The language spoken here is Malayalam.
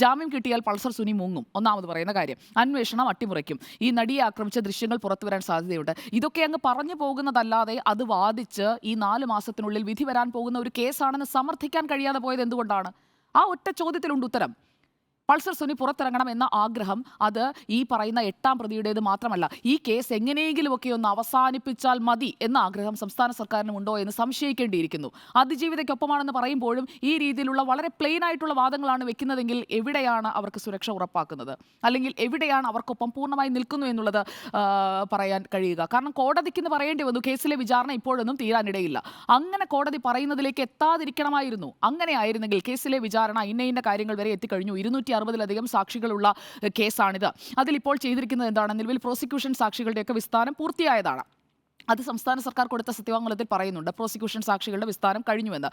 ജാമ്യം കിട്ടിയാൽ പൾസർ സുനി മുങ്ങും, ഒന്നാമത് പറയുന്ന കാര്യം. അന്വേഷണം അട്ടിമറിക്കും, ഈ നടിയെ ആക്രമിച്ച ദൃശ്യങ്ങൾ പുറത്തുവരാൻ സാധ്യതയുണ്ട്. ഇതൊക്കെ അങ്ങ് പറഞ്ഞു പോകുന്നതല്ലാതെ അത് വാദിച്ച് ഈ 4 മാസത്തിനുള്ളിൽ വിധി വരാൻ പോകുന്ന ഒരു കേസാണെന്ന് സമർത്ഥിക്കാൻ കഴിയാതെ പോയത് എന്തുകൊണ്ടാണ്? ആ ഒറ്റ ചോദ്യത്തിലുണ്ട് ഉത്തരം. പൾസർ സുനി പുറത്തിറങ്ങണം എന്ന ആഗ്രഹം അത് ഈ പറയുന്ന 8ാം പ്രതിയുടേത് മാത്രമല്ല. ഈ കേസ് എങ്ങനെയെങ്കിലുമൊക്കെ ഒന്ന് അവസാനിപ്പിച്ചാൽ മതി എന്ന ആഗ്രഹം സംസ്ഥാന സർക്കാരിനുമുണ്ടോ എന്ന് സംശയിക്കേണ്ടിയിരിക്കുന്നു. അതിജീവിതയ്ക്കൊപ്പമാണെന്ന് പറയുമ്പോഴും ഈ രീതിയിലുള്ള വളരെ പ്ലെയിൻ ആയിട്ടുള്ള വാദങ്ങളാണ് വെക്കുന്നതെങ്കിൽ എവിടെയാണ് അവർക്ക് സുരക്ഷ ഉറപ്പാക്കുന്നത്? അല്ലെങ്കിൽ എവിടെയാണ് അവർക്കൊപ്പം പൂർണ്ണമായി നിൽക്കുന്നു എന്നുള്ളത് പറയാൻ കഴിയുക? കാരണം കോടതിക്കെന്ന് പറയേണ്ടി വന്നു കേസിലെ വിചാരണ ഇപ്പോഴൊന്നും തീരാനിടയില്ല. അങ്ങനെ കോടതി പറയുന്നതിലേക്ക് എത്താതിരിക്കണമായിരുന്നു. അങ്ങനെ ആയിരുന്നെങ്കിൽ കേസിലെ വിചാരണ ഇന്ന കാര്യങ്ങൾ വരെ എത്തിക്കഴിഞ്ഞു, 260-ലധികം സാക്ഷികളുള്ള കേസാണിത്. അതിലിപ്പോൾ ചെയ്തിരിക്കുന്നത് എന്താണ്? നിലവിൽ പ്രോസിക്യൂഷൻ സാക്ഷികളുടെയൊക്കെ വിസ്താരം പൂർത്തിയായതാണ്. അത് സംസ്ഥാന സർക്കാർ കൊടുത്ത സത്യവാങ്മൂലത്തിൽ പറയുന്നുണ്ട്. പ്രോസിക്യൂഷൻ സാക്ഷികളുടെ വിസ്താരം കഴിഞ്ഞുവെന്ന്.